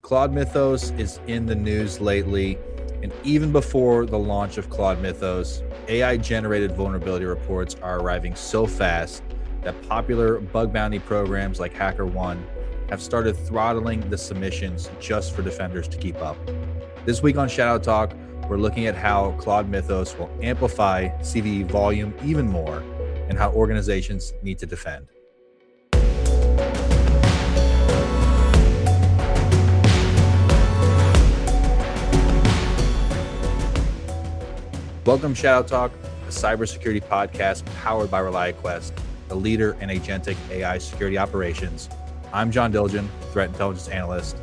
Claude Mythos is in the news lately, and even before the launch of Claude Mythos, AI-generated vulnerability reports are arriving so fast that popular bug bounty programs like HackerOne have started throttling the submissions just for defenders to keep up. This week on Shoutout Talk, we're looking at how Claude Mythos will amplify CVE volume even more and how organizations need to defend. Welcome to Shoutout Talk, a cybersecurity podcast powered by ReliaQuest, the leader in agentic AI security operations. I'm John Dilgen, Threat Intelligence Analyst.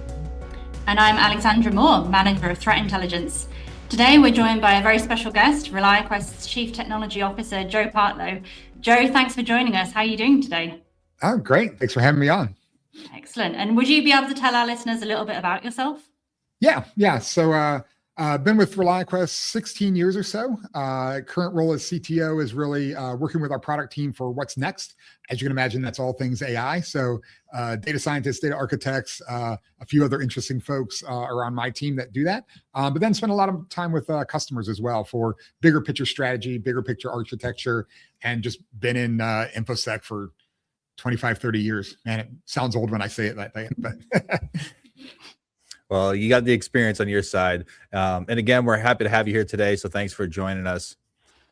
And I'm Alexandra Moore, Manager of Threat Intelligence. Today, we're joined by a very special guest, ReliaQuest's Chief Technology Officer, Joe Partlow. Joe, thanks for joining us. How are you doing today? Oh, great. Thanks for having me on. Excellent. And would you be able to tell our listeners a little bit about yourself? Yeah. So I've been with ReliaQuest 16 years or so. Current role as CTO is really working with our product team for what's next. As you can imagine, that's all things AI. So data scientists, data architects, a few other interesting folks are on my team that do that. But then spend a lot of time with customers as well for bigger picture strategy, bigger picture architecture, and just been in InfoSec for 25, 30 years. Man, it sounds old when I say it that way, but Well, you got the experience on your side. And again, we're happy to have you here today. So thanks for joining us.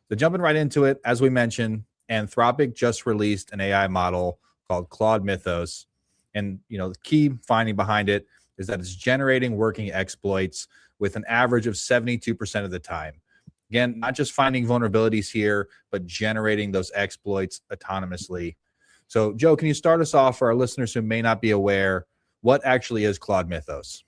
So jumping right into it, as we mentioned, Anthropic just released an AI model called Claude Mythos. And the key finding behind it is that it's generating working exploits with an average of 72% of the time. Again, not just finding vulnerabilities here, but generating those exploits autonomously. So Joe, can you start us off for our listeners who may not be aware, what actually is Claude Mythos?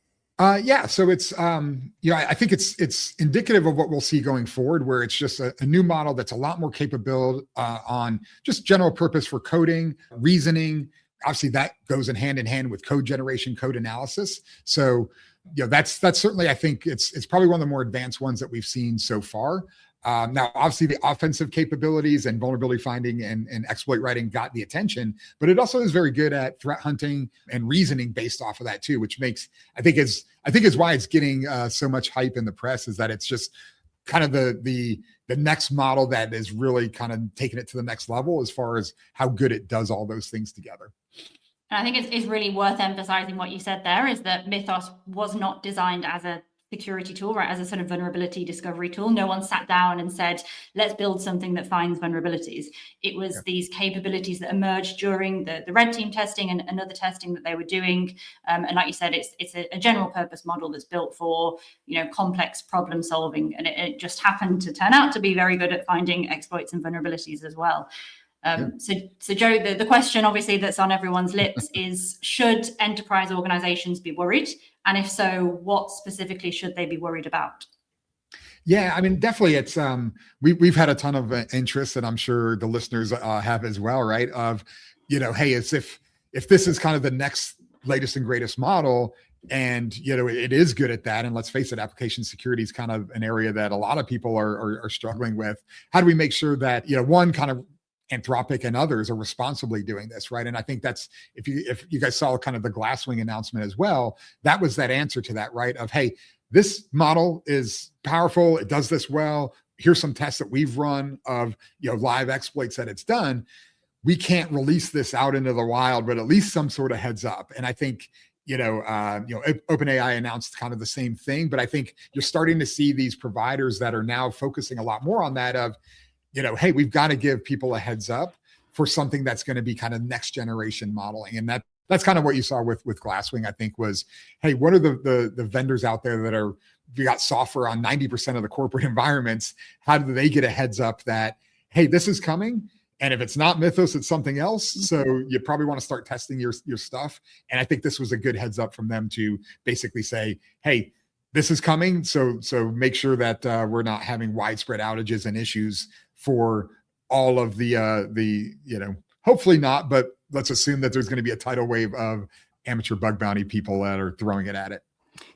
So it's, I think it's indicative of what we'll see going forward, where it's just a new model that's a lot more capable on just general purpose for coding, reasoning. Obviously, that goes in hand with code generation, code analysis. So, that's certainly, I think it's probably one of the more advanced ones that we've seen so far. Now, obviously, the offensive capabilities and vulnerability finding and exploit writing got the attention, but it also is very good at threat hunting and reasoning based off of that too, which makes I think is why it's getting so much hype in the press, is that it's just kind of the next model that is really kind of taking it to the next level as far as how good it does all those things together. And I think it's really worth emphasizing what you said there, is that Mythos was not designed as a security tool, right, as a sort of vulnerability discovery tool. No one sat down and said, let's build something that finds vulnerabilities. It was these capabilities that emerged during the red team testing and other testing that they were doing. And like you said, it's a general purpose model that's built for, complex problem solving. And it just happened to turn out to be very good at finding exploits and vulnerabilities as well. So Joe, the question obviously that's on everyone's lips is, should enterprise organizations be worried? And if so, what specifically should they be worried about? Yeah, I mean, definitely it's, we've had a ton of interest, and I'm sure the listeners have as well, right? Of, hey, it's if this is kind of the next latest and greatest model, and, it is good at that. And let's face it, application security is kind of an area that a lot of people are struggling with. How do we make sure that, one, kind of Anthropic and others are responsibly doing this, right? And I think that's, if you guys saw kind of the Glasswing announcement as well, that was that answer to that, right? Of, hey, this model is powerful, it does this well. Here's some tests that we've run of live exploits that it's done. We can't release this out into the wild, but at least some sort of heads up. And I think OpenAI announced kind of the same thing, but I think you're starting to see these providers that are now focusing a lot more on that of, hey, we've got to give people a heads up for something that's going to be kind of next generation modeling. And that's kind of what you saw with Glasswing, I think, was, hey, what are the vendors out there that we got software on 90% of the corporate environments? How do they get a heads up that, hey, this is coming? And if it's not Mythos, it's something else. So you probably want to start testing your stuff. And I think this was a good heads up from them to basically say, hey, this is coming. So make sure that we're not having widespread outages and issues for all of the hopefully not, but let's assume that there's going to be a tidal wave of amateur bug bounty people that are throwing it at it.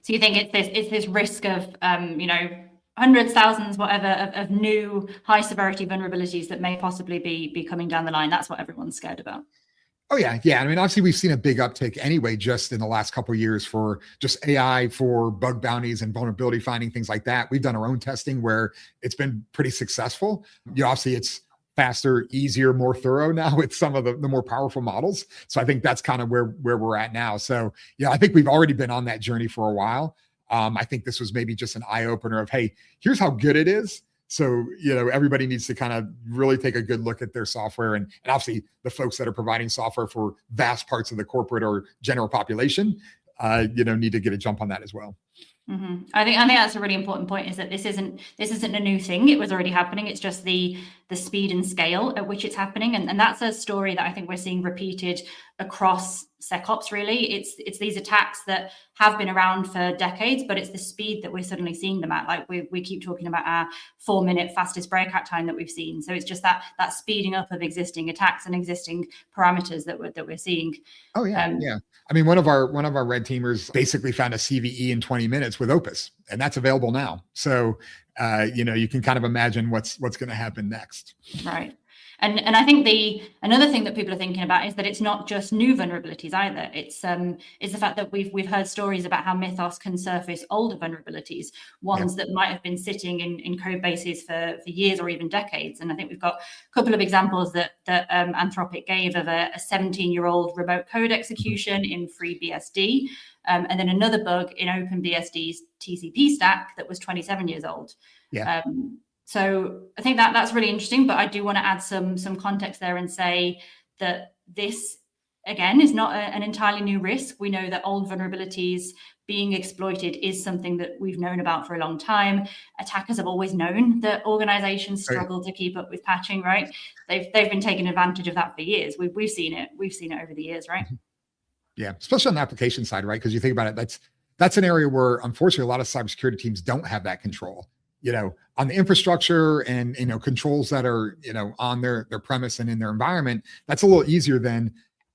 So you think it's this risk of, hundreds, thousands, whatever, of new high severity vulnerabilities that may possibly be coming down the line? That's what everyone's scared about. Oh yeah, yeah. I mean, obviously, we've seen a big uptick anyway, just in the last couple of years for just AI for bug bounties and vulnerability finding, things like that. We've done our own testing where it's been pretty successful. Obviously, it's faster, easier, more thorough now with some of the more powerful models. So I think that's kind of where we're at now. So yeah, I think we've already been on that journey for a while. I think this was maybe just an eye opener of, hey, here's how good it is. So, everybody needs to kind of really take a good look at their software, and obviously the folks that are providing software for vast parts of the corporate or general population, need to get a jump on that as well. Mm-hmm. I think that's a really important point, is that this isn't a new thing. It was already happening. It's just the speed and scale at which it's happening. And that's a story that I think we're seeing repeated across SecOps, really. It's these attacks that have been around for decades, but it's the speed that we're suddenly seeing them at. Like we keep talking about our 4-minute fastest breakout time that we've seen. So it's just that speeding up of existing attacks and existing parameters that we're seeing. Oh yeah, yeah. I mean, one of our red teamers basically found a CVE in 20 minutes with Opus, and that's available now. So, you can kind of imagine what's going to happen next. Right. And I think another thing that people are thinking about is that it's not just new vulnerabilities either. It's the fact that we've heard stories about how Mythos can surface older vulnerabilities, ones that might have been sitting in code bases for years or even decades. And I think we've got a couple of examples that Anthropic gave of a 17-year-old remote code execution in FreeBSD, and then another bug in OpenBSD's TCP stack that was 27 years old. Yeah. So I think that's really interesting, but I do want to add some context there and say that this, again, is not an entirely new risk. We know that old vulnerabilities being exploited is something that we've known about for a long time. Attackers have always known that organizations struggle to keep up with patching, right? They've been taking advantage of that for years. We've seen it. We've seen it over the years, right? Yeah, especially on the application side, right? Because you think about it, that's an area where, unfortunately, a lot of cybersecurity teams don't have that control. On the infrastructure and, controls that are, on their premise and in their environment, that's a little easier than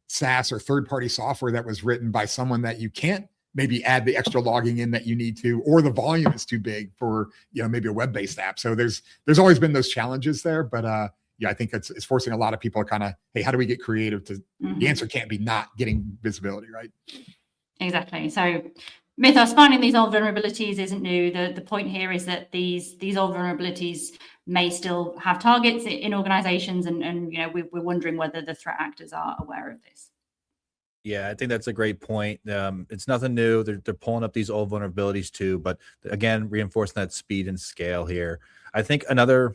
SaaS or third-party software that was written by someone that you can't maybe add the extra logging in that you need to, or the volume is too big for, maybe a web-based app. So there's always been those challenges there, but I think it's forcing a lot of people to kind of, hey, how do we get creative? The answer can't be not getting visibility, right? Exactly. So Mythos finding these old vulnerabilities isn't new. The point here is that these old vulnerabilities may still have targets in organizations, and we're wondering whether the threat actors are aware of this. Yeah, I think that's a great point. It's nothing new. They're pulling up these old vulnerabilities too, but again, reinforcing that speed and scale here. I think another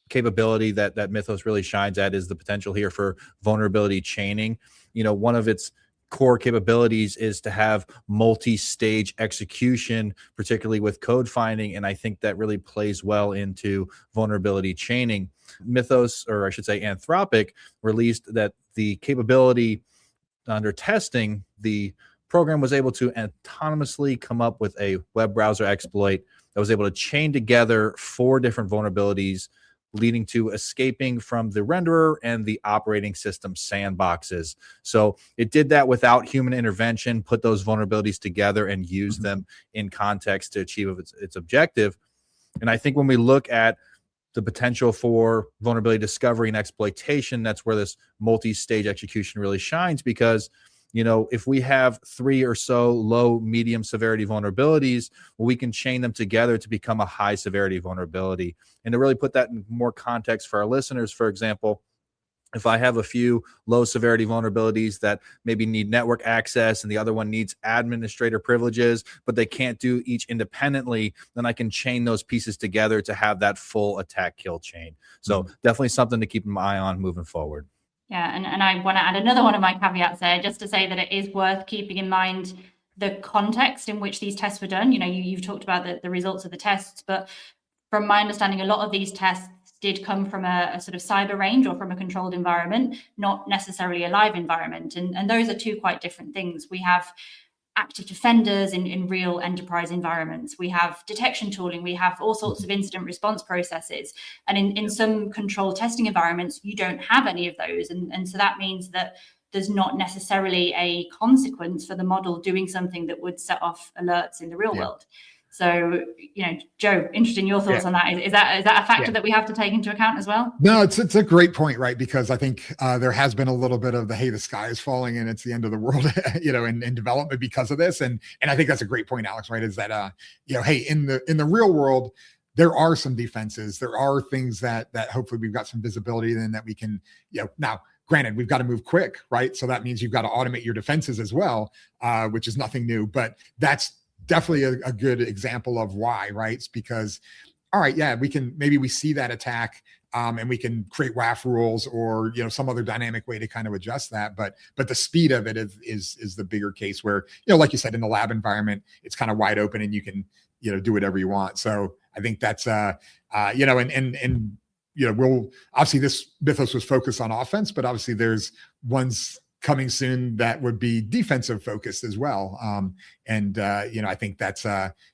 capability that Mythos really shines at is the potential here for vulnerability chaining. One of its core capabilities is to have multi-stage execution, particularly with code finding, and I think that really plays well into vulnerability chaining. Mythos, or I should say Anthropic, released that the capability under testing, the program was able to autonomously come up with a web browser exploit that was able to chain together 4 different vulnerabilities, leading to escaping from the renderer and the operating system sandboxes. So it did that without human intervention, put those vulnerabilities together and use them in context to achieve its objective. And I think when we look at the potential for vulnerability discovery and exploitation, that's where this multi-stage execution really shines, because if we have 3 or so low, medium severity vulnerabilities, we can chain them together to become a high severity vulnerability. And to really put that in more context for our listeners, for example, if I have a few low severity vulnerabilities that maybe need network access and the other one needs administrator privileges, but they can't do each independently, then I can chain those pieces together to have that full attack kill chain. So definitely something to keep an eye on moving forward. Yeah, and I want to add another one of my caveats there, just to say that it is worth keeping in mind the context in which these tests were done. You've talked about the results of the tests, but from my understanding, a lot of these tests did come from a sort of cyber range or from a controlled environment, not necessarily a live environment. And those are 2 quite different things. We have active defenders in real enterprise environments. We have detection tooling. We have all sorts of incident response processes. And in some controlled testing environments, you don't have any of those. And so that means that there's not necessarily a consequence for the model doing something that would set off alerts in the real world. So, Joe, interested in your thoughts on that. Is that a factor that we have to take into account as well? No, it's a great point, right? Because I think there has been a little bit of the sky is falling and it's the end of the world, in development because of this. And I think that's a great point, Alex, right? Is that hey, in the real world, there are some defenses. There are things that hopefully we've got some visibility in that we can, now granted, we've got to move quick, right? So that means you've got to automate your defenses as well, which is nothing new, but that's definitely a good example of why, right? It's because, all right, yeah, we see that attack and we can create WAF rules or, some other dynamic way to kind of adjust that. But the speed of it is the bigger case where, like you said, in the lab environment, it's kind of wide open and you can, do whatever you want. So I think that's, we'll obviously this Mythos was focused on offense, but obviously there's ones coming soon that would be defensive focused as well. I think that's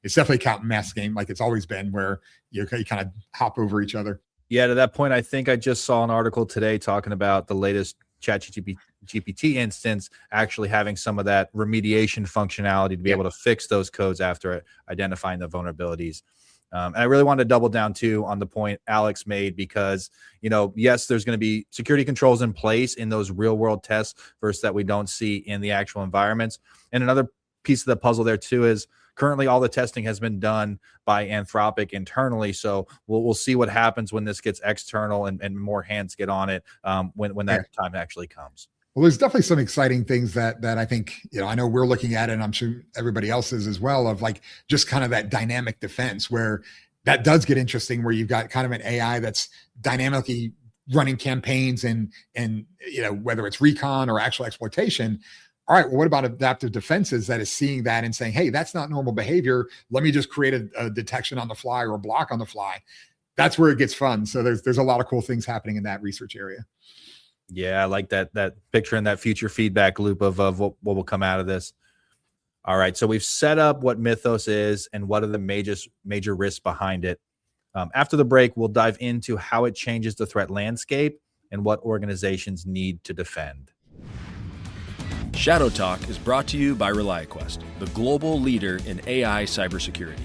it's definitely a count and mass game like it's always been where you kind of hop over each other. Yeah, to that point, I think I just saw an article today talking about the latest ChatGPT instance actually having some of that remediation functionality to be able to fix those codes after identifying the vulnerabilities. And I really wanted to double down too on the point Alex made because, yes, there's going to be security controls in place in those real world tests versus that we don't see in the actual environments. And another piece of the puzzle there too is currently all the testing has been done by Anthropic internally. So we'll see what happens when this gets external and more hands get on it when that time actually comes. Well, there's definitely some exciting things that I think, I know we're looking at it and I'm sure everybody else is as well of like just kind of that dynamic defense where that does get interesting where you've got kind of an AI that's dynamically running campaigns and whether it's recon or actual exploitation. All right, well, what about adaptive defenses that is seeing that and saying, hey, that's not normal behavior. Let me just create a detection on the fly or a block on the fly. That's where it gets fun. So there's a lot of cool things happening in that research area. Yeah, I like that picture and that future feedback loop of what will come out of this. All right, so we've set up what Mythos is and what are the major risks behind it. After the break, we'll dive into how it changes the threat landscape and what organizations need to defend. Shadow Talk is brought to you by ReliaQuest, the global leader in AI cybersecurity.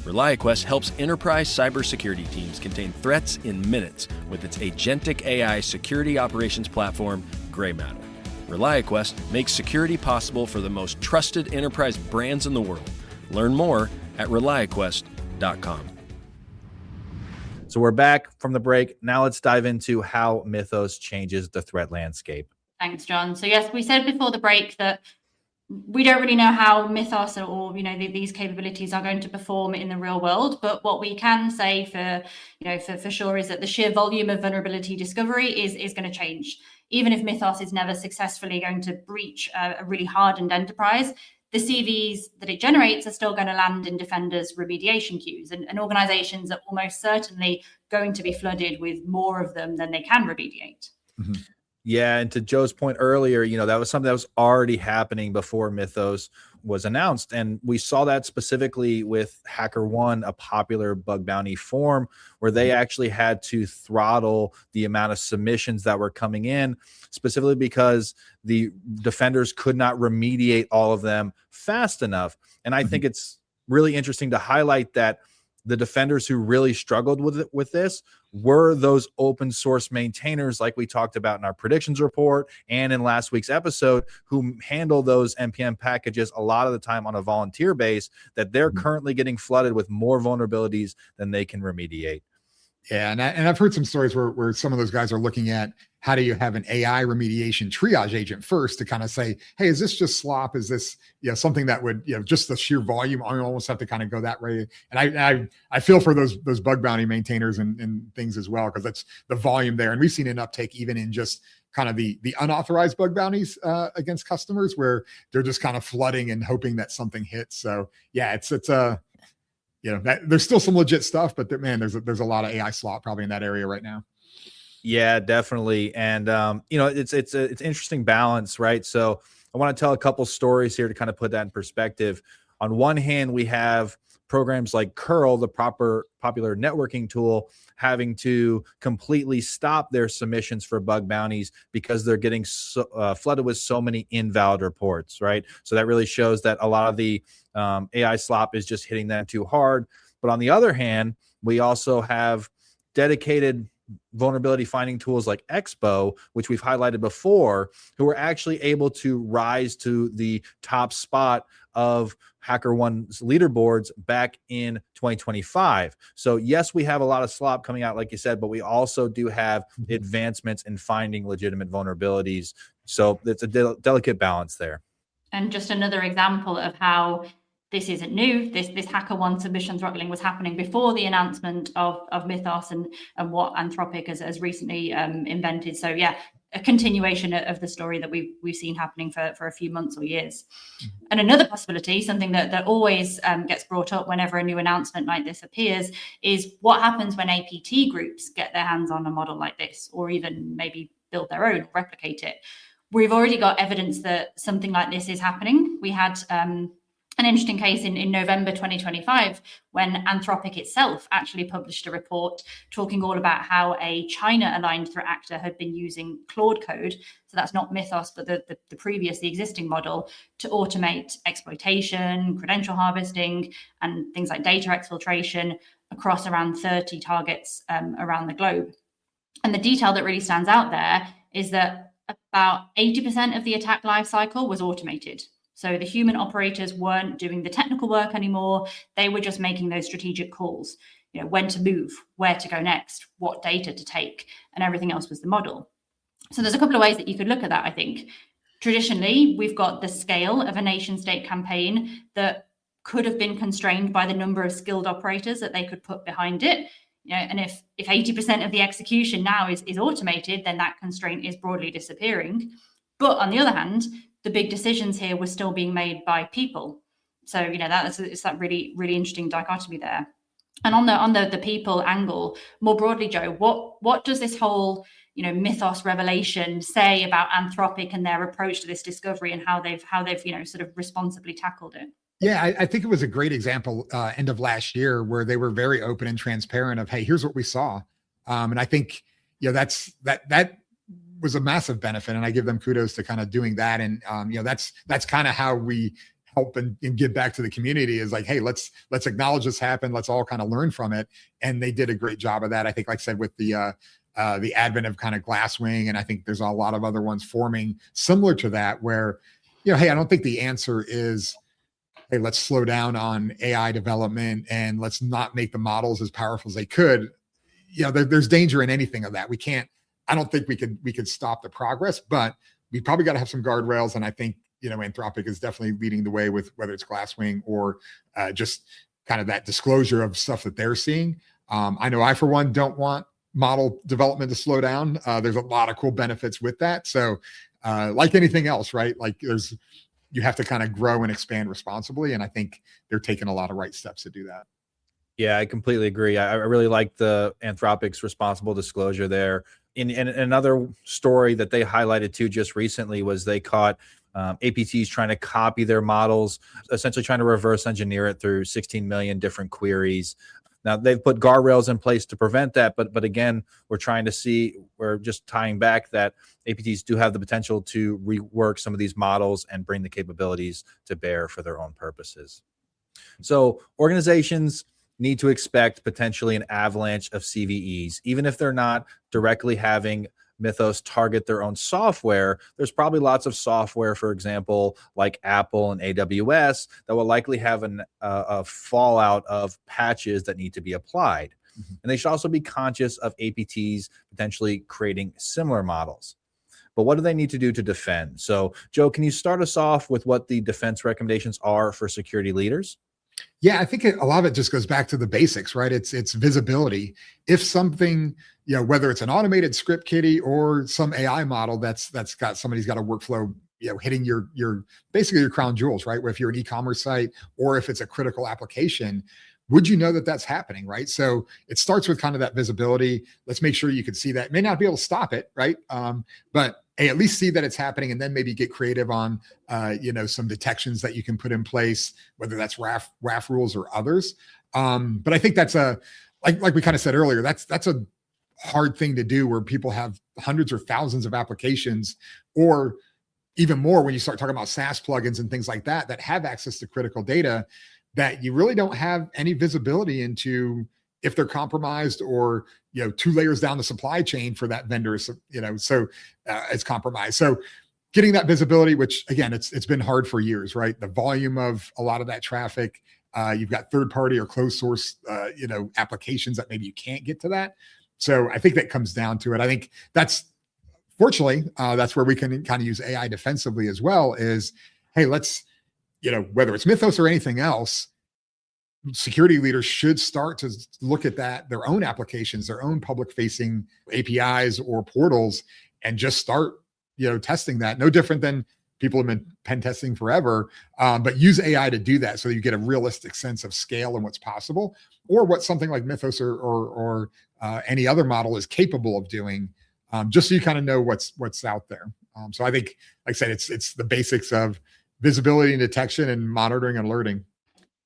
ReliaQuest helps enterprise cybersecurity teams contain threats in minutes with its agentic AI security operations platform, Gray Matter. ReliaQuest makes security possible for the most trusted enterprise brands in the world. Learn more at ReliaQuest.com. So we're back from the break. Now let's dive into how Mythos changes the threat landscape. Thanks, John. So yes, we said before the break that we don't really know how Mythos or these capabilities are going to perform in the real world, but what we can say for sure is that the sheer volume of vulnerability discovery is going to change. Even if Mythos is never successfully going to breach a really hardened enterprise, the CVs that it generates are still going to land in defenders' remediation queues, and organizations are almost certainly going to be flooded with more of them than they can remediate. Mm-hmm. Yeah, and to Joe's point earlier, that was something that was already happening before Mythos was announced. And we saw that specifically with HackerOne, a popular bug bounty form, where they actually had to throttle the amount of submissions that were coming in, specifically because the defenders could not remediate all of them fast enough. And I think it's really interesting to highlight that the defenders who really struggled with this were those open source maintainers, like we talked about in our predictions report and in last week's episode, who handle those NPM packages a lot of the time on a volunteer base, that they're currently getting flooded with more vulnerabilities than they can remediate. Yeah, and I've heard some stories where some of those guys are looking at how do you have an AI remediation triage agent first to kind of say, hey, is this just slop? Is this something that would just the sheer volume? I almost have to kind of go that way. And I feel for those bug bounty maintainers and things as well, because that's the volume there. And we've seen an uptake even in just kind of the unauthorized bug bounties against customers where they're just kind of flooding and hoping that something hits. So yeah, it's there's still some legit stuff, but man, there's a lot of AI slop probably in that area right now. Yeah, definitely. And, it's an interesting balance, right? So I want to tell a couple stories here to kind of put that in perspective. On one hand, we have programs like curl, the popular networking tool, having to completely stop their submissions for bug bounties because they're getting flooded with so many invalid reports, right? So that really shows that a lot of the AI slop is just hitting them too hard. But on the other hand, we also have dedicated vulnerability finding tools like Expo, which we've highlighted before, who are actually able to rise to the top spot of HackerOne's leaderboards back in 2025. So yes, we have a lot of slop coming out, like you said, but we also do have advancements in finding legitimate vulnerabilities. So it's a delicate balance there. And just another example of how this isn't new. This HackerOne submission throttling was happening before the announcement of Mythos and what Anthropic has recently invented. So yeah, a continuation of the story that we've seen happening for a few months or years. And another possibility, something that always gets brought up whenever a new announcement like this appears, is what happens when APT groups get their hands on a model like this, or even maybe build their own, replicate it. We've already got evidence that something like this is happening. We had an interesting case in November 2025 when Anthropic itself actually published a report talking all about how a China-aligned threat actor had been using Claude code, so that's not Mythos, but the existing model, to automate exploitation, credential harvesting, and things like data exfiltration across around 30 targets around the globe. And the detail that really stands out there is that about 80% of the attack lifecycle was automated. So the human operators weren't doing the technical work anymore. They were just making those strategic calls, when to move, where to go next, what data to take, and everything else was the model. So there's a couple of ways that you could look at that, I think. Traditionally, we've got the scale of a nation state campaign that could have been constrained by the number of skilled operators that they could put behind it. And if 80% of the execution now is automated, then that constraint is broadly disappearing. But on the other hand, the big decisions here were still being made by people. So, it's that really, really interesting dichotomy there. And on the people angle, more broadly, Joe, what does this whole, Mythos revelation say about Anthropic and their approach to this discovery and how they've sort of responsibly tackled it? Yeah, I think it was a great example end of last year where they were very open and transparent of, hey, here's what we saw. And I think, that was a massive benefit. And I give them kudos to kind of doing that. And, that's kind of how we help and give back to the community is like, hey, let's acknowledge this happened. Let's all kind of learn from it. And they did a great job of that. I think, like I said, with the advent of kind of Glasswing, and I think there's a lot of other ones forming similar to that where, hey, I don't think the answer is, hey, let's slow down on AI development and let's not make the models as powerful as they could. There's danger in anything of that. I don't think we could stop the progress, but we probably got to have some guardrails. And I think, Anthropic is definitely leading the way with whether it's Glasswing or just kind of that disclosure of stuff that they're seeing. I know I, for one, don't want model development to slow down. There's a lot of cool benefits with that. So like anything else, right? Like you have to kind of grow and expand responsibly. And I think they're taking a lot of right steps to do that. Yeah, I completely agree. I really like the Anthropic's responsible disclosure there. In another story that they highlighted too just recently was they caught APTs trying to copy their models, essentially trying to reverse engineer it through 16 million different queries. Now, they've put guardrails in place to prevent that, but again, we're just tying back that APTs do have the potential to rework some of these models and bring the capabilities to bear for their own purposes. So organizations need to expect potentially an avalanche of CVEs, even if they're not directly having Mythos target their own software. There's probably lots of software, for example, like Apple and AWS, that will likely have a fallout of patches that need to be applied. Mm-hmm. And they should also be conscious of APTs potentially creating similar models. But what do they need to do to defend? So, Joe, can you start us off with what the defense recommendations are for security leaders? Yeah, I think a lot of it just goes back to the basics, right? It's visibility. If something, whether it's an automated script kiddie or some AI model that's got somebody's got a workflow, hitting your basically your crown jewels, right? Where if you're an e-commerce site or if it's a critical application, would you know that that's happening, right? So it starts with kind of that visibility. Let's make sure you can see that. May not be able to stop it, right? But hey, at least see that it's happening, and then maybe get creative on, some detections that you can put in place, whether that's RAF rules or others. But I think that's like we kind of said earlier, that's a hard thing to do where people have hundreds or thousands of applications, or even more when you start talking about SaaS plugins and things like that have access to critical data that you really don't have any visibility into if they're compromised, or 2 layers down the supply chain for that vendor, it's compromised. So getting that visibility, which again, it's been hard for years, right? The volume of a lot of that traffic, you've got third party or closed source, applications that maybe you can't get to that. So I think that comes down to it. I think fortunately, that's where we can kind of use AI defensively as well, is, hey, let's, whether it's Mythos or anything else, security leaders should start to look at their own applications, their own public facing APIs or portals, and just start, testing that. No different than people have been pen testing forever, but use AI to do that so you get a realistic sense of scale and what's possible, or what something like Mythos or any other model is capable of doing, just so you kind of know what's out there. So I think, like I said, it's the basics of visibility and detection and monitoring and alerting.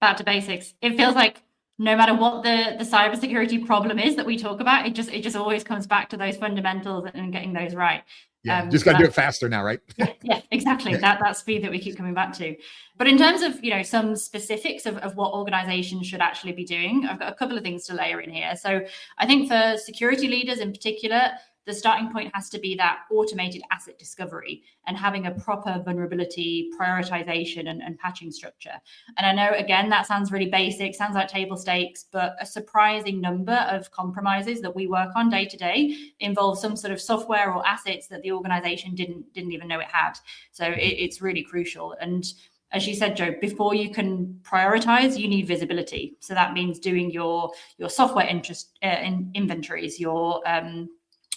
Back to basics. It feels like no matter what the cybersecurity problem is that we talk about, it just always comes back to those fundamentals and getting those right. Yeah, just got to do it faster now, right? Yeah, exactly. That speed that we keep coming back to. But in terms of, some specifics of what organizations should actually be doing, I've got a couple of things to layer in here. So I think for security leaders in particular, the starting point has to be that automated asset discovery and having a proper vulnerability prioritization and patching structure. And I know, again, that sounds really basic, sounds like table stakes, but a surprising number of compromises that we work on day to day involve some sort of software or assets that the organization didn't even know it had. So it's really crucial. And as you said, Joe, before you can prioritize, you need visibility. So that means doing your software inventories, your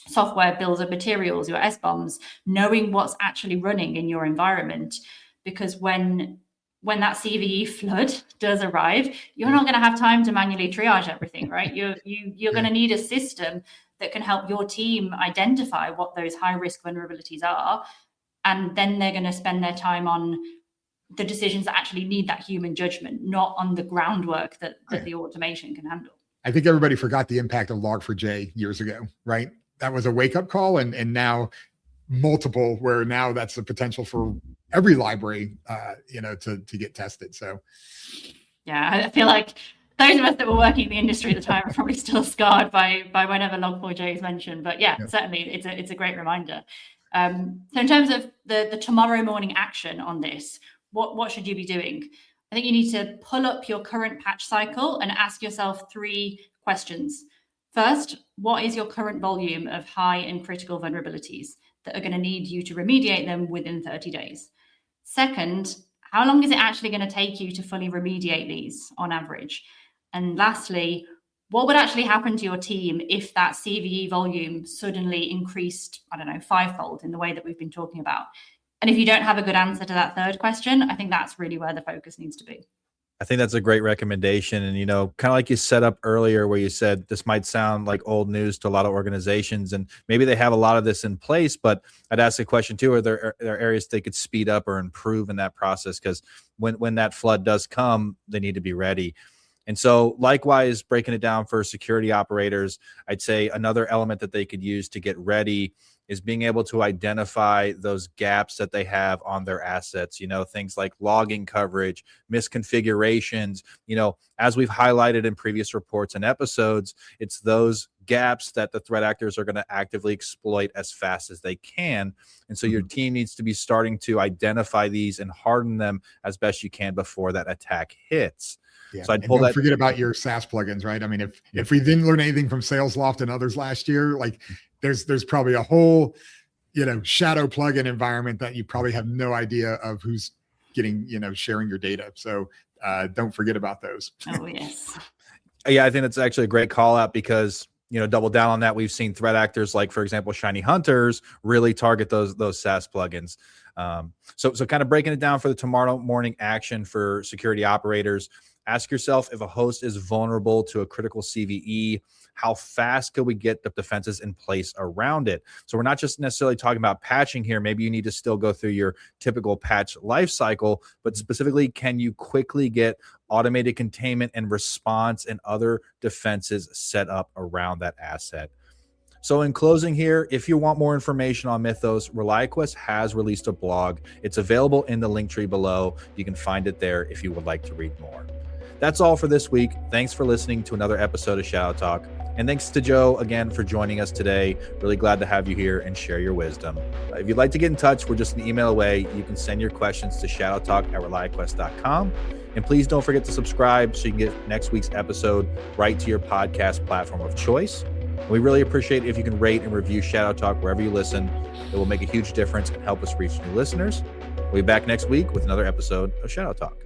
software bills of materials, your SBOMs, knowing what's actually running in your environment. Because when that CVE flood does arrive, you're not going to have time to manually triage everything, right? You're going to need a system that can help your team identify what those high risk vulnerabilities are, and then they're going to spend their time on the decisions that actually need that human judgment, not on the groundwork that the automation can handle. I think everybody forgot the impact of Log4j years ago, right? That was a wake-up call, and now multiple, where now that's the potential for every library, to get tested. So, yeah, I feel like those of us that were working in the industry at the time are probably still scarred by whenever Log4j is mentioned. But yeah, certainly it's a great reminder. So in terms of the tomorrow morning action on this, what should you be doing? I think you need to pull up your current patch cycle and ask yourself 3 questions. First, what is your current volume of high and critical vulnerabilities that are going to need you to remediate them within 30 days? Second, how long is it actually going to take you to fully remediate these on average? And lastly, what would actually happen to your team if that CVE volume suddenly increased, 5-fold in the way that we've been talking about? And if you don't have a good answer to that third question, I think that's really where the focus needs to be. I think that's a great recommendation. And, kind of like you set up earlier where you said this might sound like old news to a lot of organizations, and maybe they have a lot of this in place, but I'd ask the question too, are there areas they could speed up or improve in that process? Because when that flood does come, they need to be ready. And so likewise, breaking it down for security operators, I'd say another element that they could use to get ready is being able to identify those gaps that they have on their assets, things like logging coverage, misconfigurations, as we've highlighted in previous reports and episodes, it's those gaps that the threat actors are going to actively exploit as fast as they can. And so your team needs to be starting to identify these and harden them as best you can before that attack hits. Yeah. So don't forget about your SaaS plugins, right? I mean, if we didn't learn anything from SalesLoft and others last year, like there's probably a whole, shadow plugin environment that you probably have no idea of who's getting, sharing your data. So don't forget about those. Oh, yes. Yeah, I think that's actually a great call out because, double down on that. We've seen threat actors like, for example, Shiny Hunters really target those SaaS plugins. So kind of breaking it down for the tomorrow morning action for security operators. Ask yourself, if a host is vulnerable to a critical CVE, how fast could we get the defenses in place around it? So we're not just necessarily talking about patching here. Maybe you need to still go through your typical patch lifecycle, but specifically, can you quickly get automated containment and response and other defenses set up around that asset? So in closing here, if you want more information on Mythos, ReliaQuest has released a blog. It's available in the link tree below. You can find it there if you would like to read more. That's all for this week. Thanks for listening to another episode of Shadow Talk. And thanks to Joe again for joining us today. Really glad to have you here and share your wisdom. If you'd like to get in touch, we're just an email away. You can send your questions to shadowtalk@reliaquest.com. And please don't forget to subscribe so you can get next week's episode right to your podcast platform of choice. We really appreciate it if you can rate and review Shadow Talk wherever you listen. It will make a huge difference and help us reach new listeners. We'll be back next week with another episode of Shadow Talk.